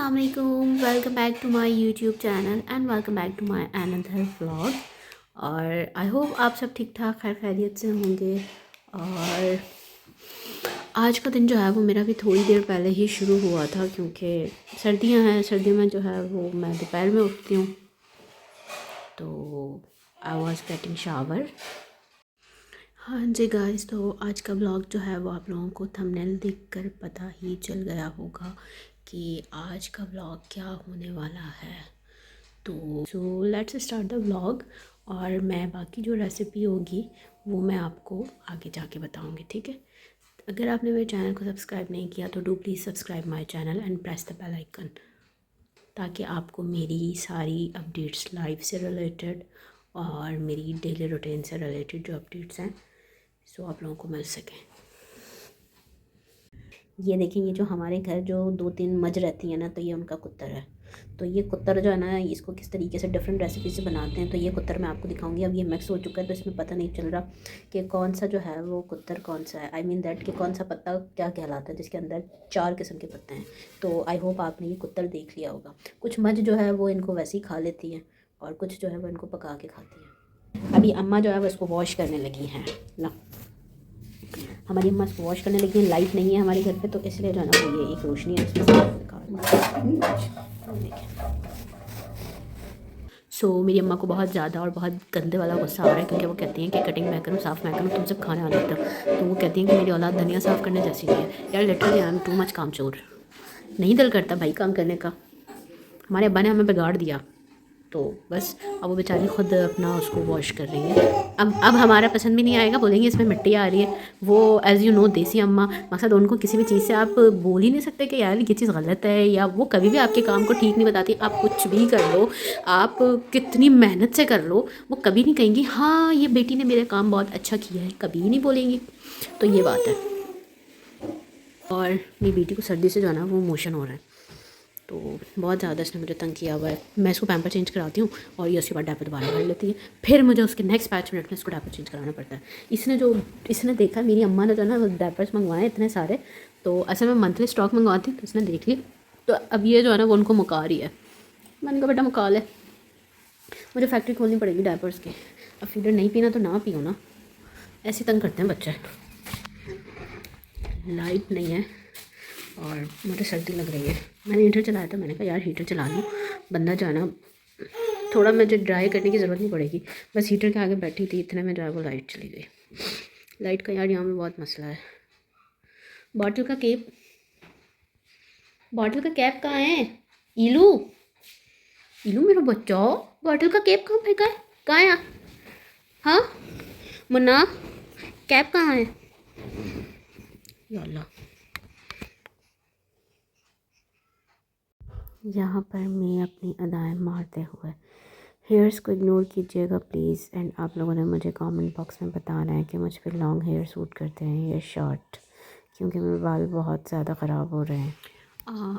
अस्सलाम वालेकुम, welcome back to my YouTube channel and welcome back to my another vlog. और I hope आप सब ठीक ठाक खैर खैरियत से होंगे। और आज का दिन जो है वो मेरा भी थोड़ी देर पहले ही शुरू हुआ था, क्योंकि सर्दियां हैं। सर्दियों में जो है वो मैं दोपहर में उठती हूँ, तो आई वॉज गेटिंग शावर। हाँ जी गाइस, तो आज का व्लॉग जो है वो आप लोगों को थंबनेल देखकर पता ही चल गया होगा कि आज का व्लॉग क्या होने वाला है। तो so let's start the vlog. और मैं बाकी जो रेसिपी होगी वो मैं आपको आगे जाके बताऊंगी, ठीक है। अगर आपने मेरे चैनल को सब्सक्राइब नहीं किया तो do please subscribe my channel and press the bell icon, ताकि आपको मेरी सारी अपडेट्स लाइफ से रिलेटेड और मेरी डेली रूटीन से रिलेटेड जो अपडेट्स हैं सो आप लोगों को मिल सकें। ये देखिए, ये जो हमारे घर जो 2-3 मज रहती है ना, तो ये उनका कुत्तर है। तो ये कुत्तर जो है ना, इसको किस तरीके से डिफरेंट रेसिपी से बनाते हैं, तो ये कुत्तर मैं आपको दिखाऊंगी। अब ये मिक्स हो चुका है तो इसमें पता नहीं चल रहा कि कौन सा जो है वो कुत्तर कौन सा है। आई मीन दैट कि कौन सा पत्ता क्या कहलाता है, जिसके अंदर 4 किस्म के पत्ते हैं। तो आई होप आपने ये कुत्तर देख लिया होगा। कुछ मज जो है वो इनको वैसे ही खा लेती हैं और कुछ जो है वो इनको पका के खाती हैं। अभी अम्मा जो है वो इसको वॉश करने लगी हैं ना। हमारी अम्मा इसको वॉश करने लगी है। लाइट नहीं है हमारे घर पे, तो इसलिए जो है ना वो ये एक रोशनी है उसमें से मेरी अम्मा को बहुत ज़्यादा और बहुत गंदे वाला गुस्सा आ रहा है, क्योंकि वो कहती हैं कि कटिंग मैं करूँ, साफ़ मैं करूँ, तुम सब खाने वाले हो। तो वो कहती हैं कि मेरी औलाद धनिया साफ़ करने जैसी नहीं है। यार literally I am too much कामचोर। नहीं दिल करता भाई काम करने का। हमारे अब्बा ने हमें बिगाड़ दिया, तो बस अब वो बेचारी ख़ुद अपना उसको वॉश कर रही है। अब हमारा पसंद भी नहीं आएगा, बोलेंगे इसमें मिट्टी आ रही है। वो एज़ यू नो देसी अम्मा, मकसद उनको किसी भी चीज़ से आप बोल ही नहीं सकते कि यार ये चीज़ गलत है, या वो कभी भी आपके काम को ठीक नहीं बताती। आप कुछ भी कर लो, आप कितनी मेहनत से कर लो, वो कभी नहीं कहेंगी हाँ ये बेटी ने मेरा काम बहुत अच्छा किया है, कभी नहीं बोलेंगी। तो ये बात है। और मेरी बेटी को सर्दी से जो है ना वो मोशन हो रहा है, तो बहुत ज़्यादा इसने मुझे तंग किया हुआ है। मैं इसको पैम्पर चेंज कराती हूँ और ये उसके बाद डायपर दोबारा भर लेती है। फिर मुझे उसके नेक्स्ट 5 मिनट में इसको डायपर चेंज कराना पड़ता है। इसने देखा मेरी अम्मा ने जो ना डायपर्स मंगवाए इतने सारे, तो असल में मंथली स्टॉक मंगवाती, तो इसने देख ली। तो अब ये जो है ना वो उनको मुका रही है। मैंने कहा बेटा मुका ले, मुझे फैक्ट्री खोलनी पड़ेगी डायपर्स की। अब फीडर नहीं पीना तो ना पियो ना, ऐसे तंग करते हैं बच्चे। लाइट नहीं है और मुझे सर्दी लग रही है। मैंने हीटर चलाया था, मैंने कहा यार हीटर चला लूँ, बंदा जो है ना थोड़ा मुझे ड्राई करने की ज़रूरत नहीं पड़ेगी। बस हीटर के आगे बैठी थी, इतने में जो है वो लाइट चली गई। लाइट का यार यहाँ में बहुत मसला है। बॉटल का कैप, बॉटल का कैप कहाँ है? इलू, इलू मेरा बच्चा, बॉटल का कैप कहाँ फेंका है? कहाँ है? हाँ मुन्ना, कैप कहाँ है? या अल्लाह। यहाँ पर मैं अपनी अदाएँ मारते हुए, हेयर्स को इग्नोर कीजिएगा प्लीज़। एंड आप लोगों ने मुझे कमेंट बॉक्स में बताना है कि मुझ पर लॉन्ग हेयर सूट करते हैं या शॉर्ट, क्योंकि मेरे बाल बहुत ज़्यादा ख़राब हो रहे हैं।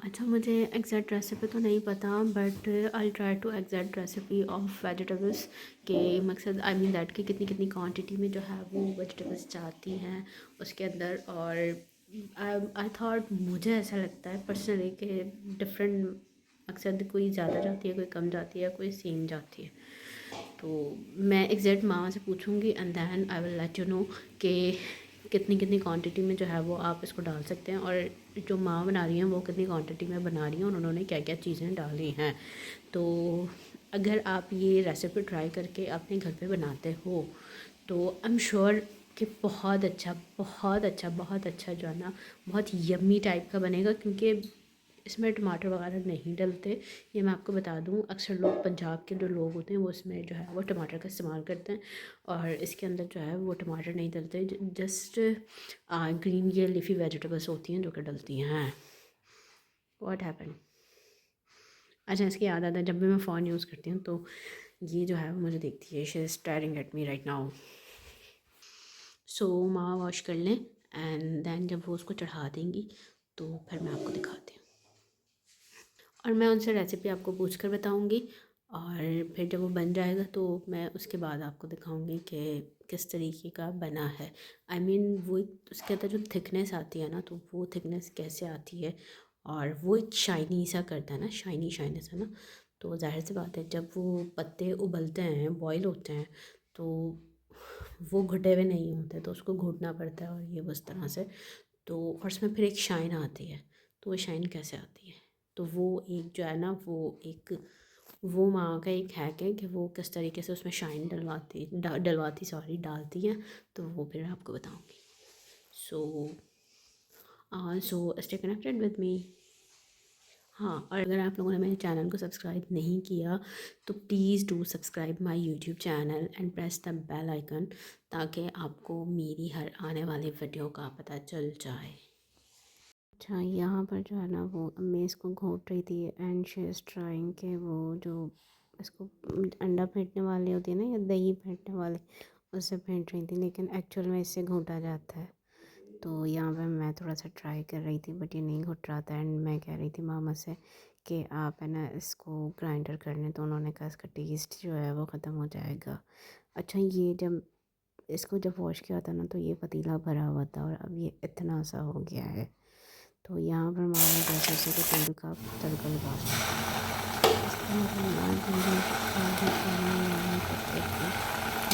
अच्छा, मुझे एग्जैक्ट रेसिपी तो नहीं पता, but I try to exact recipe of vegetables के मकसद आई मीन दैट कि कितनी कितनी क्वांटिटी में जो है वो वेजिटेबल्स जाती हैं उसके अंदर। और आई थॉट, मुझे ऐसा लगता है पर्सनली कि डिफरेंट मकसद कोई ज़्यादा जाती है, कोई कम जाती है, कोई सेम जाती है। तो मैं एग्जैक्ट मामा से पूछूंगी and then I will let you know कि कितनी कितनी क्वांटिटी में जो है वो आप इसको डाल सकते हैं, और जो माँ बना रही हैं वो कितनी क्वांटिटी में बना रही हैं और उन्होंने क्या क्या चीज़ें डाली हैं। तो अगर आप ये रेसिपी ट्राई करके अपने घर पे बनाते हो तो आई एम श्योर कि बहुत अच्छा बहुत अच्छा बहुत अच्छा जो है ना बहुत यम्मी टाइप का बनेगा, क्योंकि इसमें टमाटर वगैरह नहीं डलते। ये मैं आपको बता दूं, अक्सर लोग पंजाब के जो लोग होते हैं वो इसमें जो है वो टमाटर का इस्तेमाल करते हैं, और इसके अंदर जो है वो टमाटर नहीं डलते। जस्ट ग्रीन ये लीफी वेजिटेबल्स होती हैं जो कि डलती हैं। What happen? अच्छा, इसकी याद आता है जब भी मैं फ़ोन यूज़ करती हूँ तो ये जो है वो मुझे देखती है। She is staring at me right now. So माँ वॉश कर लें एंड देन जब वो उसको चढ़ा देंगी तो फिर मैं आपको दिखाती हूँ, और मैं उनसे रेसिपी आपको पूछ कर बताऊँगी। और फिर जब वो बन जाएगा तो मैं उसके बाद आपको दिखाऊँगी कि किस तरीके का बना है। आई मीन वो उसके अंदर जो थिकनेस आती है ना, तो वो थिकनेस कैसे आती है और वो एक शाइनी सा करता है ना, शाइनी शाइनी सा ना। तो ज़ाहिर सी बात है जब वो पत्ते उबलते हैं, बॉईल होते हैं, तो वो घुटे हुए नहीं होते, तो उसको घोटना पड़ता है और ये उस तरह से। तो और उसमें फिर एक शाइन आती है। तो वो शाइन कैसे आती है? तो वो एक जो है ना, वो एक वो माँ का एक हैक है कि वो किस तरीके से उसमें शाइन डलवाती सॉरी डालती हैं। तो वो फिर आपको बताऊँगी। So stay connected with me. हाँ, और अगर आप लोगों ने मेरे चैनल को सब्सक्राइब नहीं किया तो please do subscribe my YouTube channel and press the bell icon, ताकि आपको मेरी हर आने वाली वीडियो का पता चल जाए। अच्छा, यहाँ पर जो है ना वो मैं इसको घोट रही थी एंड शी इज़ ट्राइंग के वो जो इसको अंडा फेंटने वाले होते हैं ना, या दही फेंटने वाले, उससे फेंट रही थी, लेकिन एक्चुअल में इससे घोटा जाता है। तो यहाँ पे मैं थोड़ा सा ट्राई कर रही थी बट ये नहीं घुट रहा था एंड मैं कह रही थी मामा से कि आप है ना इसको ग्राइंडर करने, तो उन्होंने कहा इसका टेस्ट जो है वो ख़त्म हो जाएगा। अच्छा, ये जब इसको जब वॉश किया था ना तो ये पतीला भरा हुआ था और अब ये इतना सा हो गया है। तो यहाँ पर मामा जैसे जैसे को तेल का तड़का लगा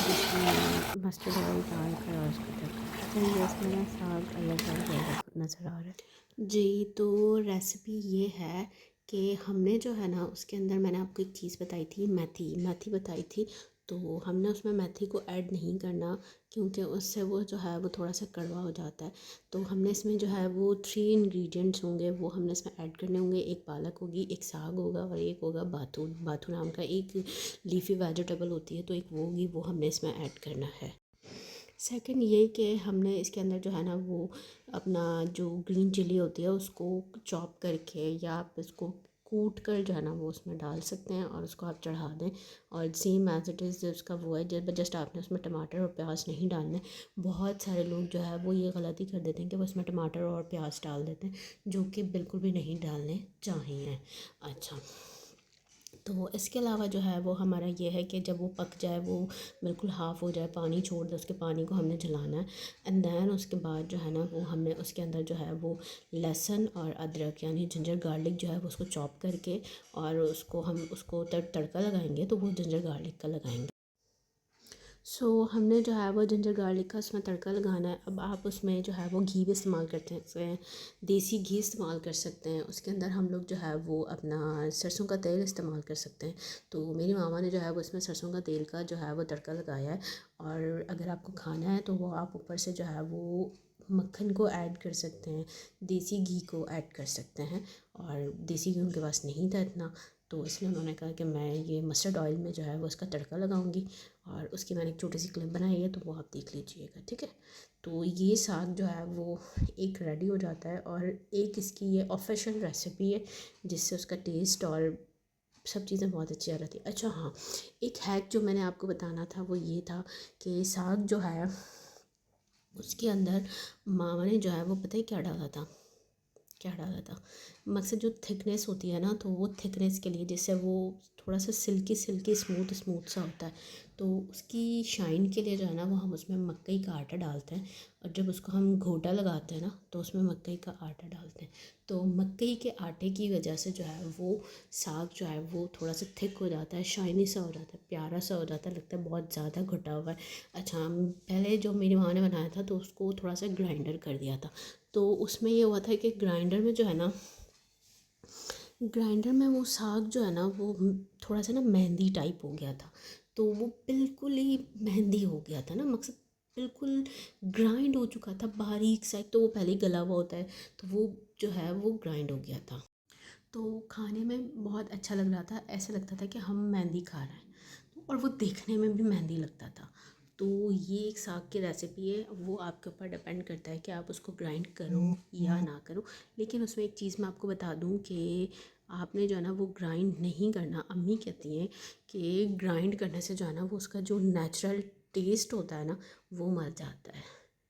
जिसमें मस्टर्ड ऑयल डालकर और उसका तड़का। अच्छा, ये इसमें ना साग अलग अलग नज़र आ रहा है जी। तो रेसिपी ये है कि हमने जो है ना उसके अंदर मैंने आपको एक चीज़ बताई थी, मेथी मेथी बताई थी। तो हमने उसमें मेथी को ऐड नहीं करना, क्योंकि उससे वो जो है वो थोड़ा सा कड़वा हो जाता है। तो हमने इसमें जो है वो 3 इंग्रेडिएंट्स होंगे, वो हमने इसमें ऐड करने होंगे। एक पालक होगी, एक साग होगा और एक होगा बाथू। बाथू नाम का एक लीफी वेजिटेबल होती है, तो एक वो होगी, वो हमने इसमें ऐड करना है। सेकंड ये कि हमने इसके अंदर जो है ना वो अपना जो ग्रीन चिली होती है उसको चॉप करके, या आप इसको कूट कर जो है ना वो उसमें डाल सकते हैं और उसको आप चढ़ा दें। और सेम एज इट इज़ उसका वो है, जस्ट आपने उसमें टमाटर और प्याज नहीं डालने। बहुत सारे लोग जो है वो ये गलती कर देते हैं कि वो उसमें टमाटर और प्याज डाल देते हैं, जो कि बिल्कुल भी नहीं डालने चाहिए। अच्छा, तो इसके अलावा जो है वो हमारा ये है कि जब वो पक जाए, वो बिल्कुल हाफ़ हो जाए, पानी छोड़ दे, उसके पानी को हमने जलाना है। एंड देन उसके बाद जो है ना वो हमने उसके अंदर जो है वो लहसुन और अदरक यानी जिंजर गार्लिक जो है वो उसको चॉप करके, और उसको हम उसको तड़का लगाएंगे, तो वो जिंजर गार्लिक का लगाएंगे। हमने जो है वो जिंजर गार्लिक का उसमें तड़का लगाना है। अब आप उसमें जो है वो घी भी इस्तेमाल करते हैं, देसी घी इस्तेमाल कर सकते हैं। उसके अंदर हम लोग जो है वो अपना सरसों का तेल इस्तेमाल कर सकते हैं। तो मेरी मामा ने जो है वो इसमें सरसों का तेल का जो है वो तड़का लगाया है। और अगर आपको खाना है तो वो आप ऊपर से जो है वो मक्खन को ऐड कर सकते हैं, देसी घी को ऐड कर सकते हैं। और देसी घी उनके पास नहीं था इतना, तो इसलिए उन्होंने कहा कि मैं ये मस्टर्ड ऑयल में जो है वो इसका तड़का लगाऊंगी। और उसकी मैंने एक छोटी सी क्लिप बनाई है, तो वो आप देख लीजिएगा, ठीक है। तो ये साग जो है वो एक रेडी हो जाता है, और एक इसकी ये ऑफिशियल रेसिपी है जिससे उसका टेस्ट और सब चीज़ें बहुत अच्छी आ रही थी। अच्छा हाँ, एक हैक जो मैंने आपको बताना था वो ये था कि साग जो है उसके अंदर मामा ने जो है वो पता है क्या डाला था, क्या डाला था, मकसद जो थिकनेस होती है ना, तो वो थिकनेस के लिए, जिससे वो थोड़ा सा सिल्की सिल्की स्मूथ स्मूथ सा होता है, तो उसकी शाइन के लिए जो है ना वो हम उसमें मकई का आटा डालते हैं। और जब उसको हम घोटा लगाते हैं ना तो उसमें मकई का आटा डालते हैं। तो मकई के आटे की वजह से जो है वो साग जो है वो थोड़ा सा थिक हो जाता है, शाइनी सा हो जाता है, प्यारा सा हो जाता है, लगता है बहुत ज़्यादा घुटा हुआ है। अच्छा, पहले जो मेरी माँ ने बनाया था तो उसको थोड़ा सा ग्राइंडर कर दिया था। तो उसमें ये हुआ था कि ग्राइंडर में जो है ना, ग्राइंडर में वो साग जो है ना वो थोड़ा सा ना मेहंदी टाइप हो गया था। तो वो बिल्कुल ही मेहंदी हो गया था ना, मकसद बिल्कुल ग्राइंड हो चुका था बारीक सा। एक तो वो पहले ही गला हुआ होता है, तो वो जो है वो ग्राइंड हो गया था। तो खाने में बहुत अच्छा लग रहा था, ऐसा लगता था कि हम मेहंदी खा रहे हैं, और वो देखने में भी मेहंदी लगता था। तो ये एक साग की रेसिपी है, वो आपके ऊपर डिपेंड करता है कि आप उसको ग्राइंड करो या ना करो। लेकिन उसमें एक चीज़ मैं आपको बता दूं कि आपने जो है ना वो ग्राइंड नहीं करना। अम्मी कहती हैं कि ग्राइंड करने से जो है ना वो उसका जो नेचुरल टेस्ट होता है ना वो मर जाता है।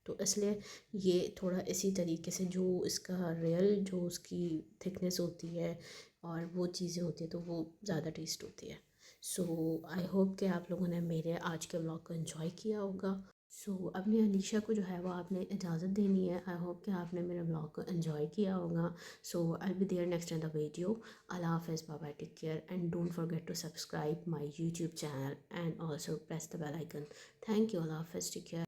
तो इसलिए ये थोड़ा इसी तरीके से जो इसका रियल जो उसकी थिकनेस होती है और वो चीज़ें होती हैं तो वो ज़्यादा टेस्ट होती है। सो आई होप कि आप लोगों ने मेरे आज के व्लॉग को एंजॉय किया होगा। अपनी अलीशा को जो है वो आपने इजाज़त देनी है। आई होप कि आपने मेरे ब्लॉग को एंजॉय किया होगा। I be there next in the video. अल्लाह हाफ़िज़, bye bye, take care and don't forget to subscribe my YouTube channel and also press the bell icon. Thank you, अल्लाह हाफ़िज़, टेक केयर।